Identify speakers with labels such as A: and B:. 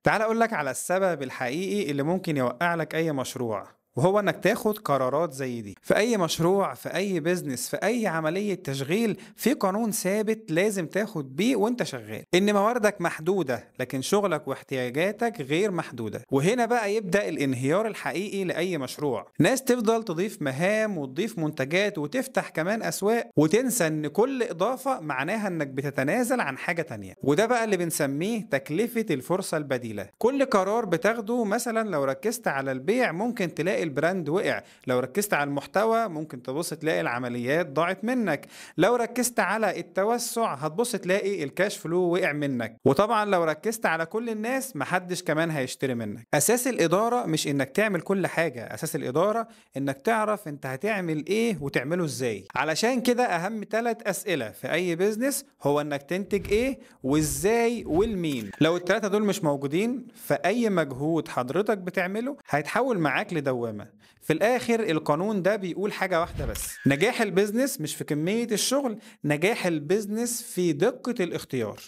A: تعال أقولك على السبب الحقيقي اللي ممكن يوقع لك أي مشروع، وهو إنك تاخد قرارات زي دي في أي مشروع، في أي بيزنس، في أي عملية تشغيل. في قانون ثابت لازم تاخد بيه وأنت شغال، إن مواردك محدودة لكن شغلك واحتياجاتك غير محدودة. وهنا بقى يبدأ الانهيار الحقيقي لأي مشروع. ناس تفضل تضيف مهام وتضيف منتجات وتفتح كمان أسواق، وتنسى إن كل إضافة معناها إنك بتتنازل عن حاجة تانية. وده بقى اللي بنسميه تكلفة الفرصة البديلة. كل قرار بتاخده، مثلا لو ركزت على البيع ممكن تلاقي البراند وقع، لو ركزت على المحتوى ممكن تبص تلاقي العمليات ضاعت منك، لو ركزت على التوسع هتبص تلاقي الكاش فلو وقع منك، وطبعا لو ركزت على كل الناس محدش كمان هيشتري منك. اساس الادارة مش انك تعمل كل حاجة، اساس الادارة انك تعرف انت هتعمل ايه وتعمله ازاي. علشان كده اهم 3 اسئلة في اي بيزنس هو انك تنتج ايه وازاي والمين. لو ال3 دول مش موجودين، فاي مجهود حضرتك بتعمله هيتحول معاك لدوامة. في الاخر القانون ده بيقول حاجة واحدة بس: نجاح البيزنس مش في كمية الشغل، نجاح البيزنس في دقة الاختيار.